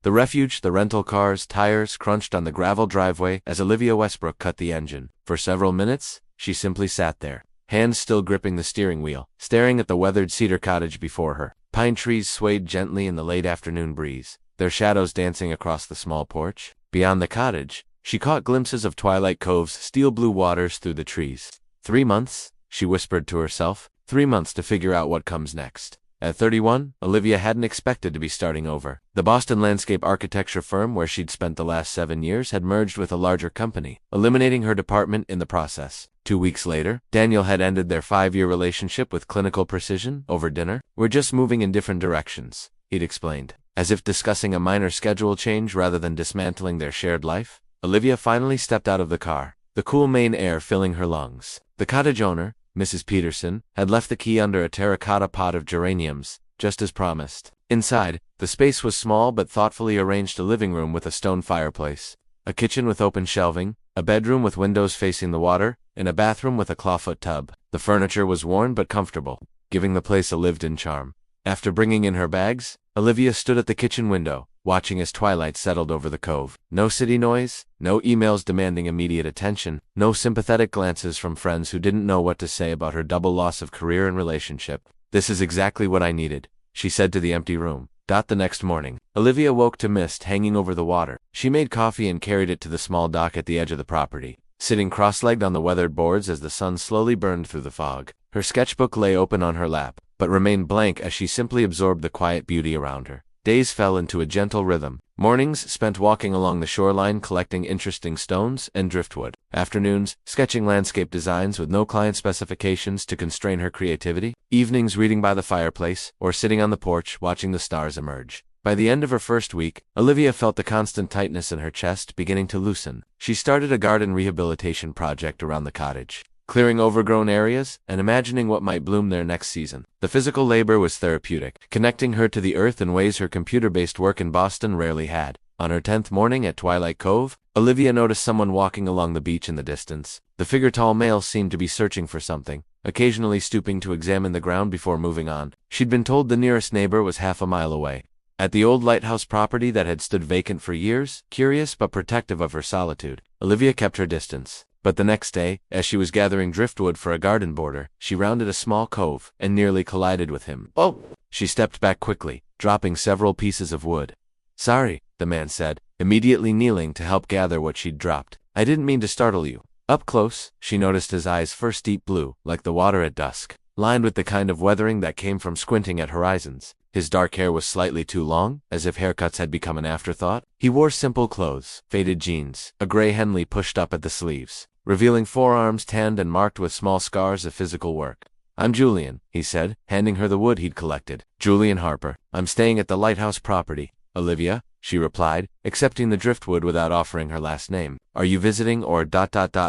The refuge, the rental cars, tires crunched on the gravel driveway as Olivia Westbrook cut the engine. For several minutes, she simply sat there, hands still gripping the steering wheel, staring at the weathered cedar cottage before her. Pine trees swayed gently in the late afternoon breeze, their shadows dancing across the small porch. Beyond the cottage, she caught glimpses of Twilight Cove's steel-blue waters through the trees. 3 months, she whispered to herself, 3 months to figure out what comes next. At 31, Olivia hadn't expected to be starting over. The Boston landscape architecture firm where she'd spent the last 7 years had merged with a larger company, eliminating her department in the process. 2 weeks later, Daniel had ended their 5-year relationship with Clinical Precision over dinner. "We're just moving in different directions," he'd explained, as if discussing a minor schedule change rather than dismantling their shared life. Olivia finally stepped out of the car, the cool Maine air filling her lungs. The cottage owner, Mrs. Peterson, had left the key under a terracotta pot of geraniums, just as promised. Inside, the space was small but thoughtfully arranged: a living room with a stone fireplace, a kitchen with open shelving, a bedroom with windows facing the water, and a bathroom with a clawfoot tub. The furniture was worn but comfortable, giving the place a lived-in charm. After bringing in her bags, Olivia stood at the kitchen window, watching as twilight settled over the cove. No city noise, no emails demanding immediate attention, no sympathetic glances from friends who didn't know what to say about her double loss of career and relationship. "This is exactly what I needed," she said to the empty room. The next morning, Olivia woke to mist hanging over the water. She made coffee and carried it to the small dock at the edge of the property. Sitting cross-legged on the weathered boards as the sun slowly burned through the fog, her sketchbook lay open on her lap, but remained blank as she simply absorbed the quiet beauty around her. Days fell into a gentle rhythm. Mornings spent walking along the shoreline collecting interesting stones and driftwood. Afternoons, sketching landscape designs with no client specifications to constrain her creativity. Evenings reading by the fireplace or sitting on the porch watching the stars emerge. By the end of her first week, Olivia felt the constant tightness in her chest beginning to loosen. She started a garden rehabilitation project around the cottage, clearing overgrown areas and imagining what might bloom there next season. The physical labor was therapeutic, connecting her to the earth in ways her computer-based work in Boston rarely had. On her 10th morning at Twilight Cove, Olivia noticed someone walking along the beach in the distance. The figure-tall male seemed to be searching for something, occasionally stooping to examine the ground before moving on. She'd been told the nearest neighbor was half a mile away, at the old lighthouse property that had stood vacant for years. Curious but protective of her solitude, Olivia kept her distance. But the next day, as she was gathering driftwood for a garden border, she rounded a small cove and nearly collided with him. "Oh!" She stepped back quickly, dropping several pieces of wood. "Sorry," the man said, immediately kneeling to help gather what she'd dropped. "I didn't mean to startle you." Up close, she noticed his eyes first deep blue, like the water at dusk, lined with the kind of weathering that came from squinting at horizons. His dark hair was slightly too long, as if haircuts had become an afterthought. He wore simple clothes, faded jeans, a gray Henley pushed up at the sleeves, revealing forearms tanned and marked with small scars of physical work. "I'm Julian," he said, handing her the wood he'd collected. "Julian Harper. I'm staying at the lighthouse property." "Olivia," she replied, accepting the driftwood without offering her last name. "Are you visiting or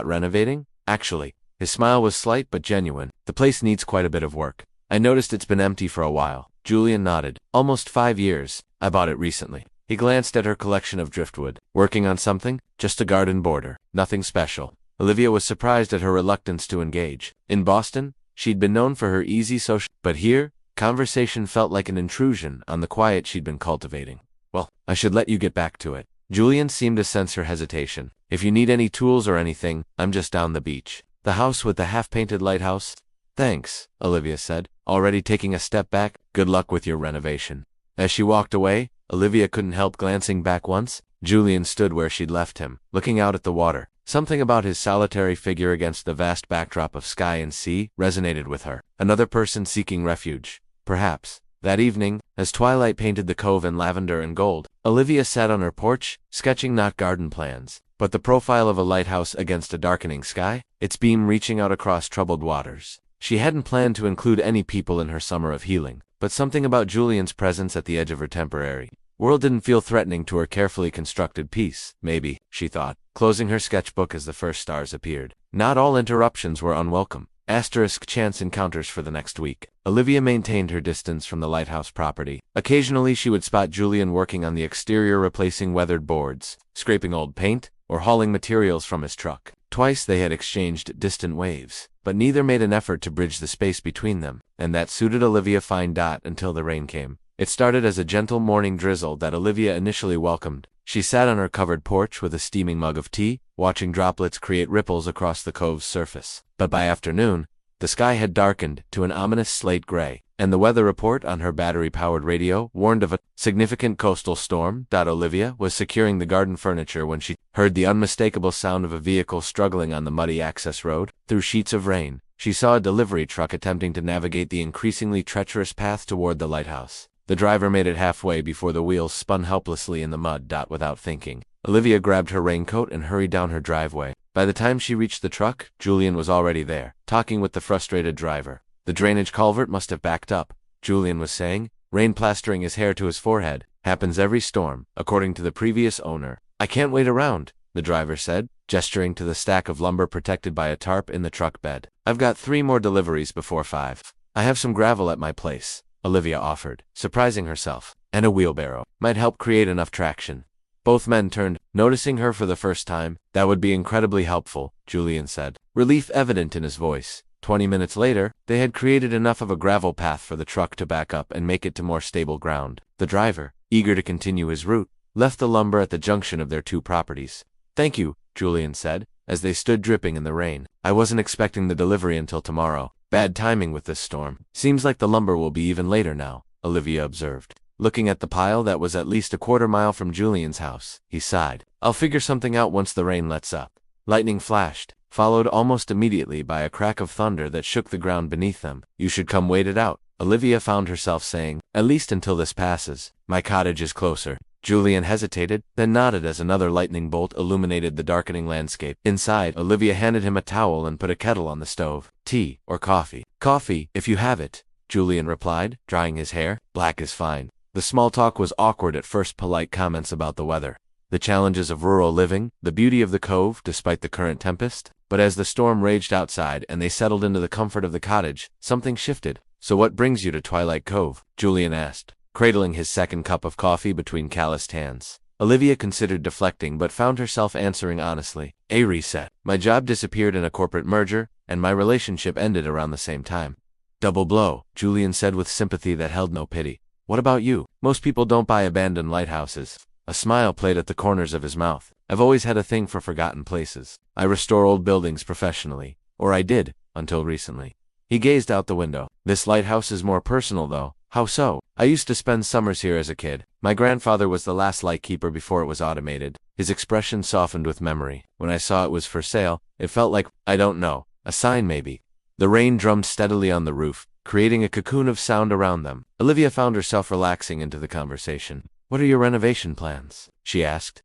renovating?" "Actually." His smile was slight but genuine. "The place needs quite a bit of work. I noticed it's been empty for a while." Julian nodded. "Almost 5 years. I bought it recently." He glanced at her collection of driftwood. "Working on something?" "Just a garden border. Nothing special." Olivia was surprised at her reluctance to engage. In Boston, she'd been known for her easy social, but here, conversation felt like an intrusion on the quiet she'd been cultivating. "Well, I should let you get back to it." Julian seemed to sense her hesitation. "If you need any tools or anything, I'm just down the beach." "The house with the half-painted lighthouse?" "Thanks," Olivia said, already taking a step back. "Good luck with your renovation." As she walked away, Olivia couldn't help glancing back once. Julian stood where she'd left him, looking out at the water. Something about his solitary figure against the vast backdrop of sky and sea resonated with her. Another person seeking refuge, perhaps. That evening, as twilight painted the cove in lavender and gold, Olivia sat on her porch, sketching not garden plans, but the profile of a lighthouse against a darkening sky, its beam reaching out across troubled waters. She hadn't planned to include any people in her summer of healing, but something about Julian's presence at the edge of her temporary world didn't feel threatening to her carefully constructed piece. Maybe, she thought, closing her sketchbook as the first stars appeared. Not all interruptions were unwelcome. Chance encounters for the next week. Olivia maintained her distance from the lighthouse property. Occasionally she would spot Julian working on the exterior, replacing weathered boards, scraping old paint, or hauling materials from his truck. Twice they had exchanged distant waves, but neither made an effort to bridge the space between them, and that suited Olivia fine. Until the rain came. It started as a gentle morning drizzle that Olivia initially welcomed. She sat on her covered porch with a steaming mug of tea, watching droplets create ripples across the cove's surface. But by afternoon, the sky had darkened to an ominous slate gray, and the weather report on her battery-powered radio warned of a significant coastal storm. Olivia was securing the garden furniture when she heard the unmistakable sound of a vehicle struggling on the muddy access road. Through sheets of rain, she saw a delivery truck attempting to navigate the increasingly treacherous path toward the lighthouse. The driver made it halfway before the wheels spun helplessly in the mud. Without thinking, Olivia grabbed her raincoat and hurried down her driveway. By the time she reached the truck, Julian was already there, talking with the frustrated driver. The drainage culvert must have backed up, Julian was saying, rain plastering his hair to his forehead. Happens every storm, according to the previous owner. I can't wait around, the driver said, gesturing to the stack of lumber protected by a tarp in the truck bed. I've got 3 more deliveries before 5. I have some gravel at my place, Olivia offered, surprising herself, and a wheelbarrow might help create enough traction. Both men turned, noticing her for the first time. That would be incredibly helpful, Julian said, relief evident in his voice. 20 minutes later, they had created enough of a gravel path for the truck to back up and make it to more stable ground. The driver, eager to continue his route, left the lumber at the junction of their 2 properties. Thank you, Julian said, as they stood dripping in the rain. I wasn't expecting the delivery until tomorrow. Bad timing with this storm. Seems like the lumber will be even later now, Olivia observed. Looking at the pile that was at least a quarter mile from Julian's house, he sighed. I'll figure something out once the rain lets up. Lightning flashed, followed almost immediately by a crack of thunder that shook the ground beneath them. You should come wait it out, Olivia found herself saying, at least until this passes. My cottage is closer. Julian hesitated, then nodded as another lightning bolt illuminated the darkening landscape. Inside, Olivia handed him a towel and put a kettle on the stove. Tea or coffee? Coffee, if you have it, Julian replied, drying his hair. Black is fine. The small talk was awkward at first. Polite comments about the weather, the challenges of rural living, the beauty of the cove despite the current tempest. But as the storm raged outside and they settled into the comfort of the cottage, something shifted. So what brings you to Twilight Cove? Julian asked, cradling his second cup of coffee between calloused hands. Olivia considered deflecting but found herself answering honestly. A reset. My job disappeared in a corporate merger, and my relationship ended around the same time. Double blow, Julian said with sympathy that held no pity. What about you? Most people don't buy abandoned lighthouses. A smile played at the corners of his mouth. I've always had a thing for forgotten places. I restore old buildings professionally. Or I did, until recently. He gazed out the window. This lighthouse is more personal though. How so? I used to spend summers here as a kid. My grandfather was the last lightkeeper before it was automated. His expression softened with memory. When I saw it was for sale, it felt like, I don't know, a sign maybe. The rain drummed steadily on the roof, creating a cocoon of sound around them. Olivia found herself relaxing into the conversation. What are your renovation plans? She asked.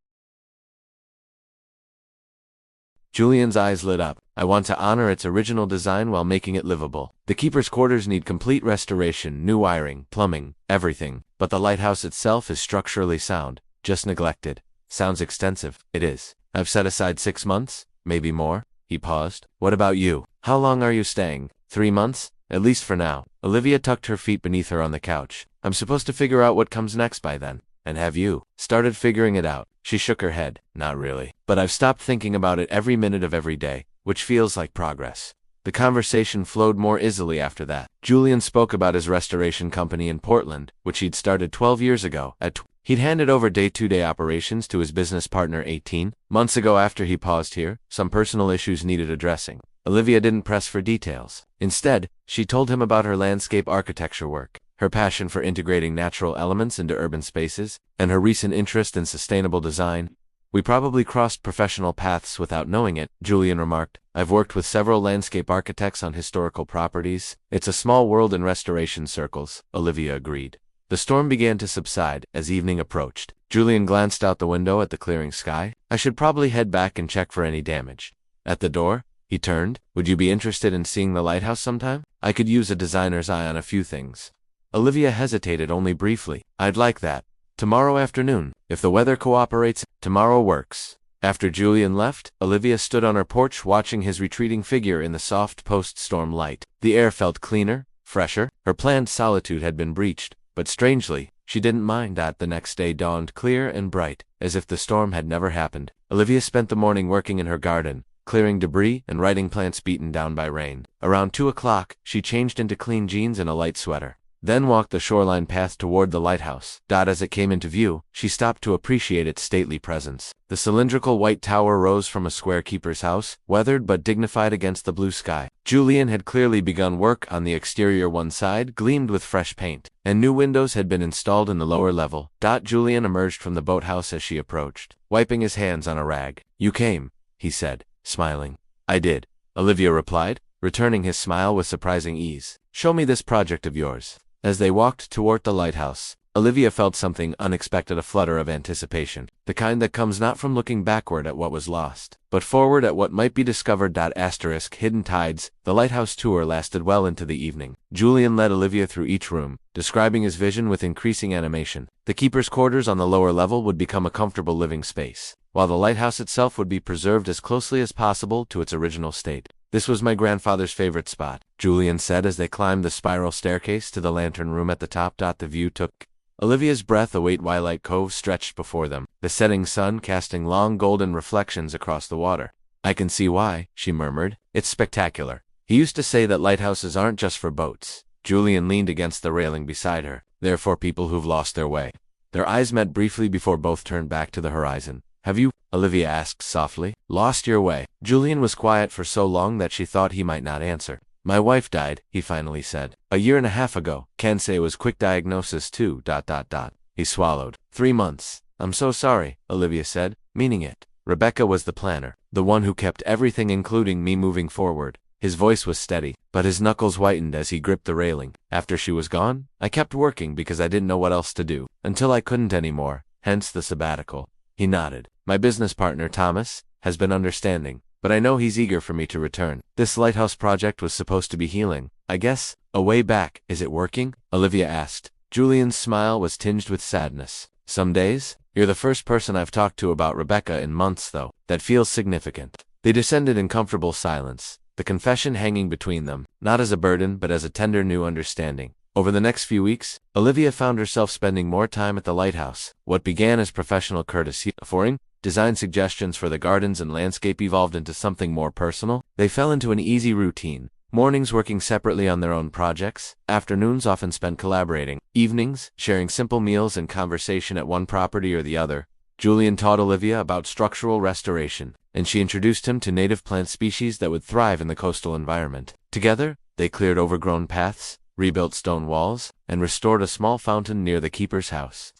Julian's eyes lit up. I want to honor its original design while making it livable. The keeper's quarters need complete restoration, new wiring, plumbing, everything. But the lighthouse itself is structurally sound, just neglected. Sounds extensive. It is. I've set aside 6 months, maybe more. He paused. What about you? How long are you staying? 3 months? At least for now. Olivia tucked her feet beneath her on the couch. I'm supposed to figure out what comes next by then. And have you started figuring it out? She shook her head. Not really. But I've stopped thinking about it every minute of every day, which feels like progress. The conversation flowed more easily after that. Julian spoke about his restoration company in Portland, which he'd started 12 years ago. He'd handed over day-to-day operations to his business partner 18 months ago. After he paused here, some personal issues needed addressing. Olivia didn't press for details. Instead, she told him about her landscape architecture work, her passion for integrating natural elements into urban spaces, and her recent interest in sustainable design. We probably crossed professional paths without knowing it, Julian remarked. I've worked with several landscape architects on historical properties. It's a small world in restoration circles, Olivia agreed. The storm began to subside as evening approached. Julian glanced out the window at the clearing sky. I should probably head back and check for any damage. At the door, he turned. Would you be interested in seeing the lighthouse sometime? I could use a designer's eye on a few things. Olivia hesitated only briefly. I'd like that. Tomorrow afternoon, if the weather cooperates. Tomorrow works. After Julian left, Olivia stood on her porch watching his retreating figure in the soft post-storm light. The air felt cleaner, fresher. Her planned solitude had been breached, but strangely, she didn't mind that. The next day dawned clear and bright, as if the storm had never happened. Olivia spent the morning working in her garden, clearing debris and righting plants beaten down by rain. Around 2 o'clock, she changed into clean jeans and a light sweater. then walked the shoreline path toward the lighthouse. As it came into view, she stopped to appreciate its stately presence. The cylindrical white tower rose from a square keeper's house, weathered but dignified against the blue sky. Julian had clearly begun work on the exterior. One side gleamed with fresh paint, and new windows had been installed in the lower level. Julian emerged from the boathouse as she approached, wiping his hands on a rag. "You came," he said, smiling. "I did," Olivia replied, returning his smile with surprising ease. "Show me this project of yours." As they walked toward the lighthouse, Olivia felt something unexpected, a flutter of anticipation, the kind that comes not from looking backward at what was lost, but forward at what might be discovered. Hidden tides. The lighthouse tour lasted well into the evening. Julian led Olivia through each room, describing his vision with increasing animation. The keeper's quarters on the lower level would become a comfortable living space, while the lighthouse itself would be preserved as closely as possible to its original state. "This was my grandfather's favorite spot," Julian said as they climbed the spiral staircase to the lantern room at the top. The view took Olivia's breath. A Twilight Cove stretched before them, the setting sun casting long golden reflections across the water. "I can see why," she murmured. "It's spectacular. He used to say that lighthouses aren't just for boats." Julian leaned against the railing beside her. "They're for people who've lost their way." Their eyes met briefly before both turned back to the horizon. "Have you," Olivia asked softly, "lost your way?" Julian was quiet for so long that she thought he might not answer. "My wife died," he finally said. "A year and a half ago. Can say it was quick diagnosis too. He swallowed. 3 months. "I'm so sorry," Olivia said, meaning it. "Rebecca was the planner, the one who kept everything including me moving forward." His voice was steady, but his knuckles whitened as he gripped the railing. "After she was gone, I kept working because I didn't know what else to do, until I couldn't anymore, hence the sabbatical." He nodded. "My business partner, Thomas, has been understanding, but I know he's eager for me to return. This lighthouse project was supposed to be healing, I guess, a way back." "Is it working?" Olivia asked. Julian's smile was tinged with sadness. "Some days. You're the first person I've talked to about Rebecca in months, though. That feels significant." They descended in comfortable silence, the confession hanging between them, not as a burden but as a tender new understanding. Over the next few weeks, Olivia found herself spending more time at the lighthouse. What began as professional courtesy, offering design suggestions for the gardens and landscape, evolved into something more personal. They fell into an easy routine, mornings working separately on their own projects, afternoons often spent collaborating, evenings sharing simple meals and conversation at one property or the other. Julian taught Olivia about structural restoration, and she introduced him to native plant species that would thrive in the coastal environment. Together, they cleared overgrown paths, rebuilt stone walls, and restored a small fountain near the keeper's house.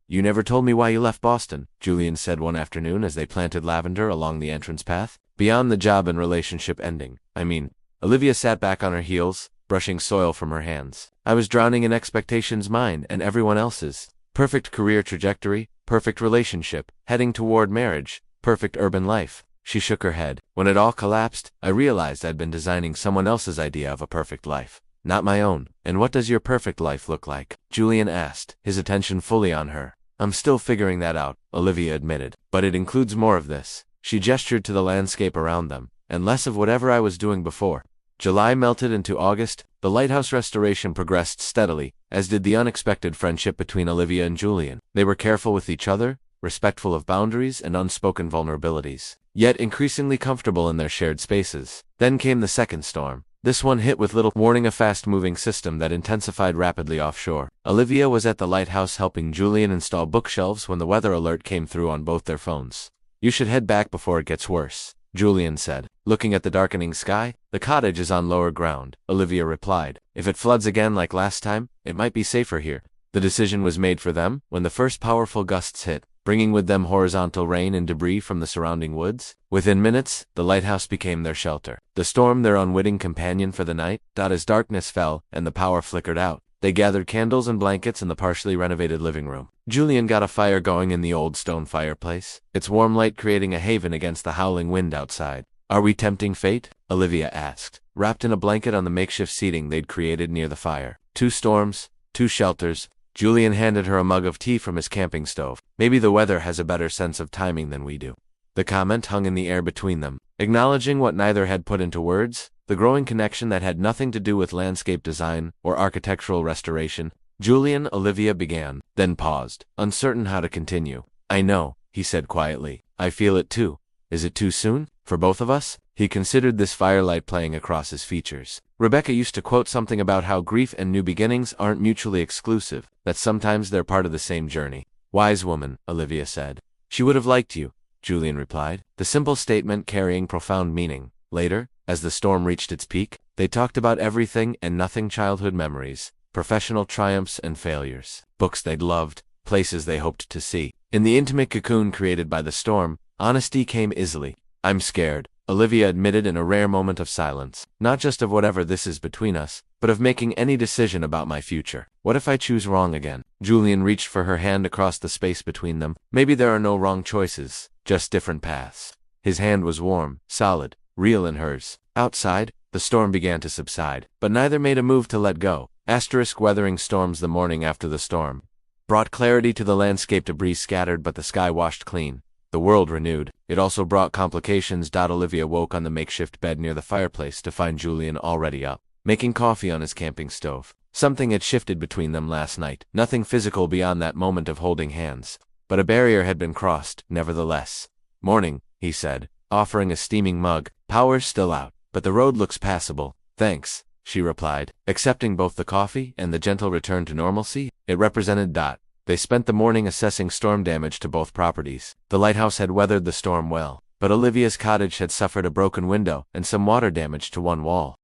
"You never told me why you left Boston," Julian said one afternoon as they planted lavender along the entrance path. "Beyond the job and relationship ending, I mean." Olivia sat back on her heels, brushing soil from her hands. "I was drowning in expectations, mine and everyone else's. Perfect career trajectory, perfect relationship, heading toward marriage, perfect urban life." She shook her head. "When it all collapsed, I realized I'd been designing someone else's idea of a perfect life, not my own." "And what does your perfect life look like?" Julian asked, his attention fully on her. "I'm still figuring that out," Olivia admitted. "But it includes more of this." She gestured to the landscape around them, "and less of whatever I was doing before." July melted into August. The lighthouse restoration progressed steadily, as did the unexpected friendship between Olivia and Julian. They were careful with each other, respectful of boundaries and unspoken vulnerabilities, yet increasingly comfortable in their shared spaces. Then came the second storm. This one hit with little warning, a fast-moving system that intensified rapidly offshore. Olivia was at the lighthouse helping Julian install bookshelves when the weather alert came through on both their phones. "You should head back before it gets worse," Julian said, looking at the darkening sky. "The cottage is on lower ground," Olivia replied. "If it floods again like last time, it might be safer here." The decision was made for them when the first powerful gusts hit, bringing with them horizontal rain and debris from the surrounding woods. Within minutes, the lighthouse became their shelter, the storm their unwitting companion for the night. As darkness fell and the power flickered out, they gathered candles and blankets in the partially renovated living room. Julian got a fire going in the old stone fireplace, its warm light creating a haven against the howling wind outside. "Are we tempting fate?" Olivia asked, wrapped in a blanket on the makeshift seating they'd created near the fire. "Two storms, two shelters." Julian handed her a mug of tea from his camping stove. "Maybe the weather has a better sense of timing than we do." The comment hung in the air between them, acknowledging what neither had put into words, the growing connection that had nothing to do with landscape design or architectural restoration. "Julian," Olivia began, then paused, uncertain how to continue. "I know," he said quietly. "I feel it too. Is it too soon?" For both of us? He considered this firelight playing across his features. Rebecca used to quote something about how grief and new beginnings aren't mutually exclusive, that sometimes they're part of the same journey. Wise woman, Olivia said. She would have liked you, Julian replied, the simple statement carrying profound meaning. Later, as the storm reached its peak, they talked about everything and nothing: childhood memories, professional triumphs and failures, books they'd loved, places they hoped to see. In the intimate cocoon created by the storm, honesty came easily. I'm scared, Olivia admitted in a rare moment of silence. Not just of whatever this is between us, but of making any decision about my future. What if I choose wrong again? Julian reached for her hand across the space between them. Maybe there are no wrong choices, just different paths. His hand was warm, solid, real in hers. Outside, the storm began to subside, but neither made a move to let go. Weathering storms. The morning after the storm brought clarity to the landscape. Debris scattered, but the sky washed clean. The world renewed. It also brought complications. Olivia woke on the makeshift bed near the fireplace to find Julian already up, making coffee on his camping stove. Something had shifted between them last night. Nothing physical beyond that moment of holding hands, but a barrier had been crossed, nevertheless. Morning, he said, offering a steaming mug. Power's still out, but the road looks passable. Thanks, she replied, accepting both the coffee and the gentle return to normalcy it represented. They spent the morning assessing storm damage to both properties. The lighthouse had weathered the storm well, but Olivia's cottage had suffered a broken window and some water damage to one wall.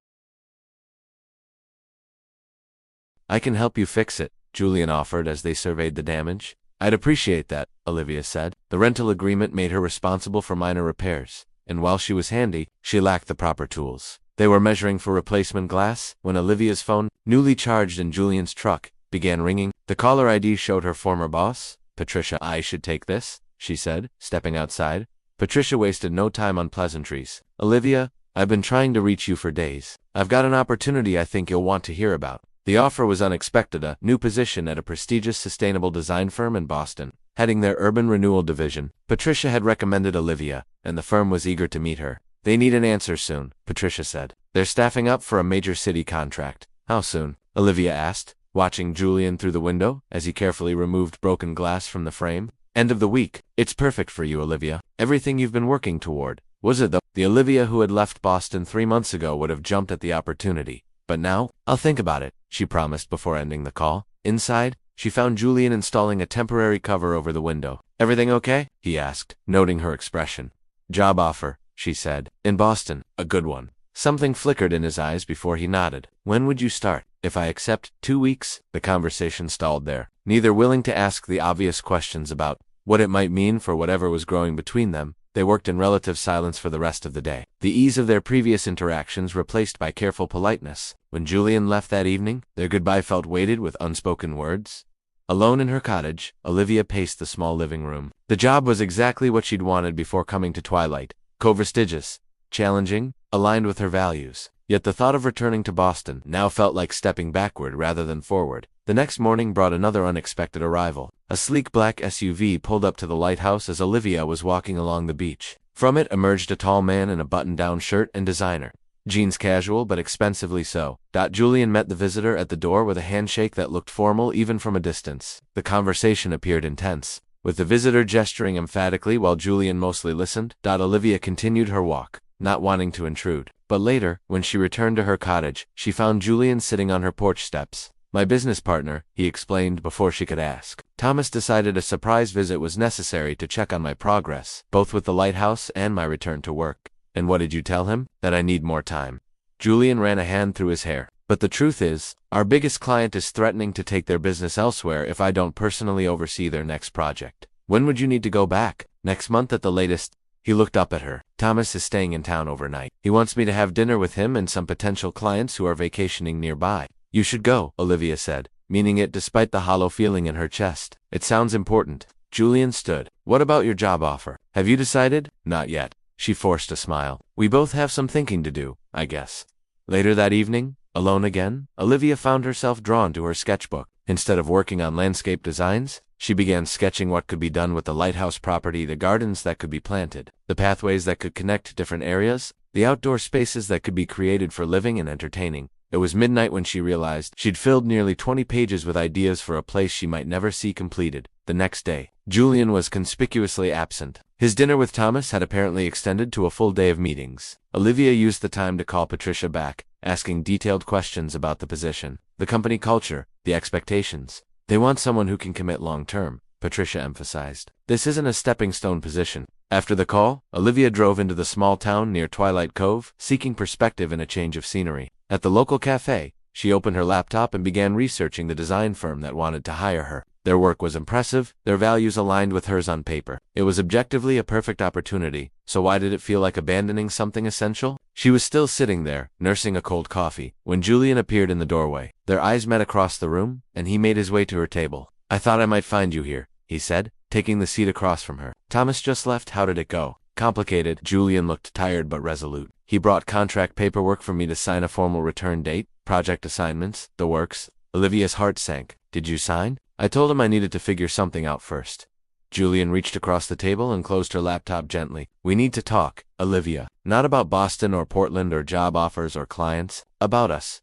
I can help you fix it, Julian offered as they surveyed the damage. I'd appreciate that, Olivia said. The rental agreement made her responsible for minor repairs, and while she was handy, she lacked the proper tools. They were measuring for replacement glass when Olivia's phone, newly charged in Julian's truck, began ringing. The caller ID showed her former boss, Patricia. I should take this, she said, stepping outside. Patricia wasted no time on pleasantries. Olivia, I've been trying to reach you for days. I've got an opportunity I think you'll want to hear about. The offer was unexpected: a new position at a prestigious sustainable design firm in Boston, heading their urban renewal division. Patricia had recommended Olivia, and the firm was eager to meet her. They need an answer soon, Patricia said. They're staffing up for a major city contract. How soon? Olivia asked, watching Julian through the window as he carefully removed broken glass from the frame. End of the week. It's perfect for you, Olivia. Everything you've been working toward. Was it though? The Olivia who had left Boston 3 months ago would have jumped at the opportunity. But now, I'll think about it, she promised before ending the call. Inside, she found Julian installing a temporary cover over the window. Everything okay? He asked, noting her expression. Job offer, she said. In Boston. A good one. Something flickered in his eyes before he nodded. When would you start? If I accept, 2 weeks. The conversation stalled there, neither willing to ask the obvious questions about what it might mean for whatever was growing between them. They worked in relative silence for the rest of the day, the ease of their previous interactions replaced by careful politeness. When Julian left that evening, their goodbye felt weighted with unspoken words. Alone in her cottage, Olivia paced the small living room. The job was exactly what she'd wanted before coming to Twilight. Co-prestigious, challenging, aligned with her values. Yet the thought of returning to Boston now felt like stepping backward rather than forward. The next morning brought another unexpected arrival. A sleek black SUV pulled up to the lighthouse as Olivia was walking along the beach. From it emerged a tall man in a button-down shirt and designer jeans, casual but expensively so. Julian met the visitor at the door with a handshake that looked formal even from a distance. The conversation appeared intense, with the visitor gesturing emphatically while Julian mostly listened. Olivia continued her walk, not wanting to intrude. But later, when she returned to her cottage, she found Julian sitting on her porch steps. My business partner, he explained before she could ask. Thomas decided a surprise visit was necessary to check on my progress, both with the lighthouse and my return to work. And what did you tell him? That I need more time. Julian ran a hand through his hair. But the truth is, our biggest client is threatening to take their business elsewhere if I don't personally oversee their next project. When would you need to go back? Next month at the latest. He looked up at her. Thomas is staying in town overnight. He wants me to have dinner with him and some potential clients who are vacationing nearby. You should go, Olivia said, meaning it despite the hollow feeling in her chest. It sounds important. Julian stood. What about your job offer? Have you decided? Not yet. She forced a smile. We both have some thinking to do, I guess. Later that evening, alone again, Olivia found herself drawn to her sketchbook. Instead of working on landscape designs, she began sketching what could be done with the lighthouse property, the gardens that could be planted, the pathways that could connect different areas, the outdoor spaces that could be created for living and entertaining. It was midnight when she realized she'd filled nearly 20 pages with ideas for a place she might never see completed. The next day, Julian was conspicuously absent. His dinner with Thomas had apparently extended to a full day of meetings. Olivia used the time to call Patricia back, asking detailed questions about the position, the company culture, the expectations. They want someone who can commit long-term, Patricia emphasized. This isn't a stepping stone position. After the call, Olivia drove into the small town near Twilight Cove, seeking perspective and a change of scenery. At the local cafe, she opened her laptop and began researching the design firm that wanted to hire her. Their work was impressive, their values aligned with hers on paper. It was objectively a perfect opportunity, so why did it feel like abandoning something essential? She was still sitting there, nursing a cold coffee, when Julian appeared in the doorway. Their eyes met across the room, and he made his way to her table. "I thought I might find you here," he said, taking the seat across from her. "Thomas just left. How did it go?" "Complicated." Julian looked tired but resolute. "He brought contract paperwork for me to sign, a formal return date, project assignments, the works." Olivia's heart sank. "Did you sign?" "I told him I needed to figure something out first." Julian reached across the table and closed her laptop gently. "We need to talk, Olivia. Not about Boston or Portland or job offers or clients. About us.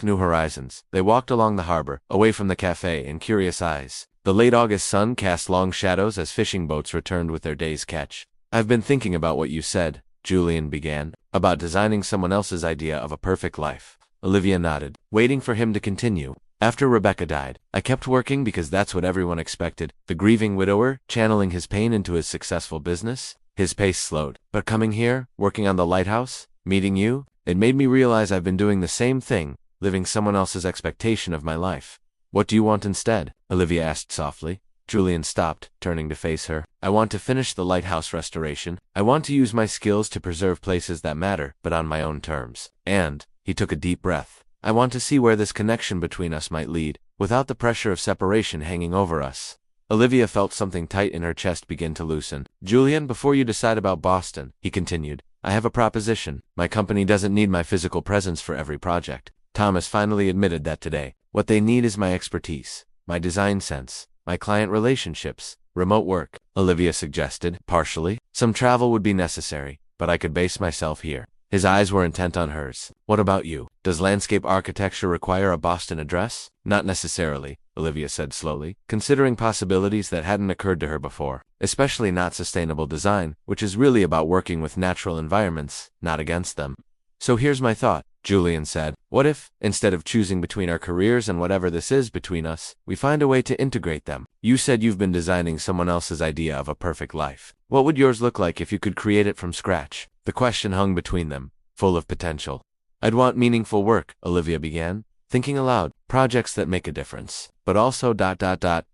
New horizons." They walked along the harbor, away from the cafe and curious eyes. The late August sun cast long shadows as fishing boats returned with their day's catch. "I've been thinking about what you said," Julian began, "about designing someone else's idea of a perfect life." Olivia nodded, waiting for him to continue. "After Rebecca died, I kept working because that's what everyone expected." The grieving widower, channeling his pain into his successful business. His pace slowed. "But coming here, working on the lighthouse, meeting you, it made me realize I've been doing the same thing, living someone else's expectation of my life." "What do you want instead?" Olivia asked softly. Julian stopped, turning to face her. "I want to finish the lighthouse restoration. I want to use my skills to preserve places that matter, but on my own terms. And," he took a deep breath, "I want to see where this connection between us might lead, without the pressure of separation hanging over us." Olivia felt something tight in her chest begin to loosen. "Julian, before you decide about Boston," he continued, "I have a proposition. My company doesn't need my physical presence for every project. Thomas finally admitted that today. What they need is my expertise, my design sense, my client relationships. Remote work," Olivia suggested, partially. "Some travel would be necessary, but I could base myself here." His eyes were intent on hers. "What about you? Does landscape architecture require a Boston address?" "Not necessarily," Olivia said slowly, considering possibilities that hadn't occurred to her before. "Especially not sustainable design, which is really about working with natural environments, not against them." "So here's my thought," Julian said. "What if, instead of choosing between our careers and whatever this is between us, we find a way to integrate them? You said you've been designing someone else's idea of a perfect life. What would yours look like if you could create it from scratch?" The question hung between them, full of potential. "I'd want meaningful work," Olivia began, thinking aloud, "projects that make a difference, but also ...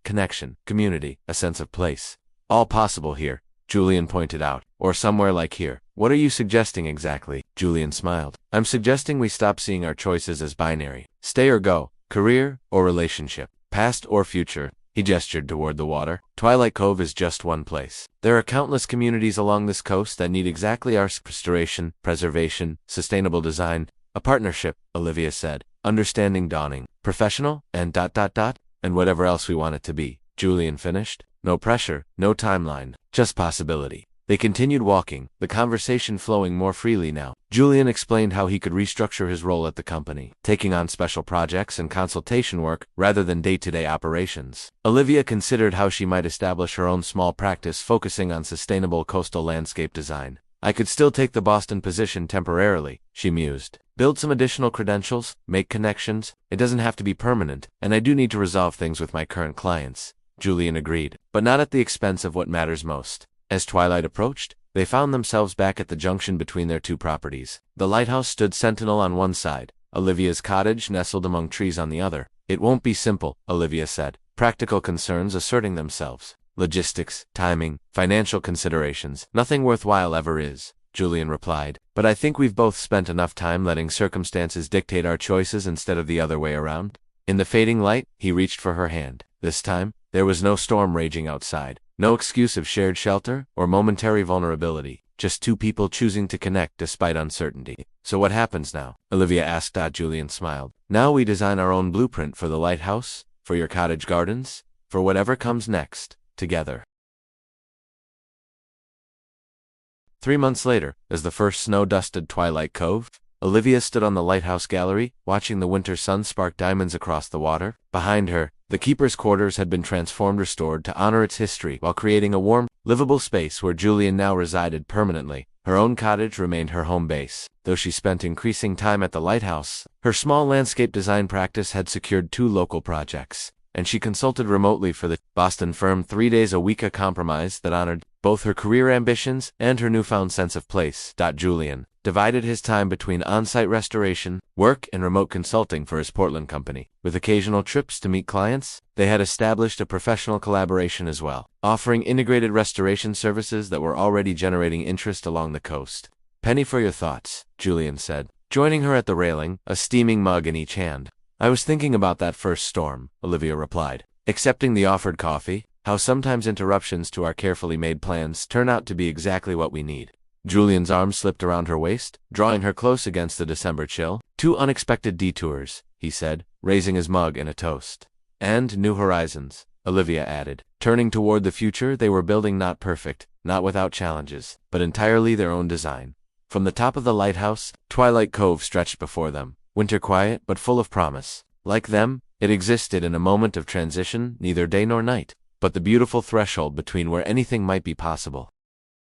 connection, community, a sense of place. All possible here," Julian pointed out, "or somewhere like here." "What are you suggesting exactly?" Julian smiled. "I'm suggesting we stop seeing our choices as binary. Stay or go, career or relationship, past or future." He gestured toward the water. "Twilight Cove is just one place. There are countless communities along this coast that need exactly our restoration, preservation, sustainable design. A partnership," Olivia said, understanding dawning. "Professional, and ... and whatever else we want it to be," Julian finished. "No pressure, no timeline, just possibility." They continued walking, the conversation flowing more freely now. Julian explained how he could restructure his role at the company, taking on special projects and consultation work rather than day-to-day operations. Olivia considered how she might establish her own small practice focusing on sustainable coastal landscape design. "I could still take the Boston position temporarily," she mused. "Build some additional credentials, make connections. It doesn't have to be permanent, and I do need to resolve things with my current clients." Julian agreed, "but not at the expense of what matters most." As twilight approached, they found themselves back at the junction between their two properties. The lighthouse stood sentinel on one side, Olivia's cottage nestled among trees on the other. "It won't be simple," Olivia said, practical concerns asserting themselves. "Logistics, timing, financial considerations. Nothing worthwhile ever is," Julian replied. "But I think we've both spent enough time letting circumstances dictate our choices instead of the other way around." In the fading light, he reached for her hand. This time, there was no storm raging outside. No excuse of shared shelter or momentary vulnerability, just two people choosing to connect despite uncertainty. "So what happens now?" Olivia asked. Julian smiled. "Now we design our own blueprint for the lighthouse, for your cottage gardens, for whatever comes next, together." 3 months later, as the first snow dusted Twilight Cove, Olivia stood on the lighthouse gallery, watching the winter sun spark diamonds across the water. Behind her, the keeper's quarters had been restored to honor its history while creating a warm, livable space where Julian now resided permanently. Her own cottage remained her home base. Though she spent increasing time at the lighthouse, her small landscape design practice had secured 2 local projects, and she consulted remotely for the Boston firm 3 days a week, a compromise that honored both her career ambitions and her newfound sense of place. Julian divided his time between on-site restoration, work, and remote consulting for his Portland company. With occasional trips to meet clients, they had established a professional collaboration as well, offering integrated restoration services that were already generating interest along the coast. "Penny for your thoughts," Julian said, joining her at the railing, a steaming mug in each hand. "I was thinking about that first storm," Olivia replied, accepting the offered coffee. "How sometimes interruptions to our carefully made plans turn out to be exactly what we need." Julian's arm slipped around her waist, drawing her close against the December chill. "2 unexpected detours," he said, raising his mug in a toast. "And new horizons," Olivia added. Turning toward the future they were building, not perfect, not without challenges, but entirely their own design. From the top of the lighthouse, Twilight Cove stretched before them, winter quiet but full of promise. Like them, it existed in a moment of transition, neither day nor night, but the beautiful threshold between where anything might be possible.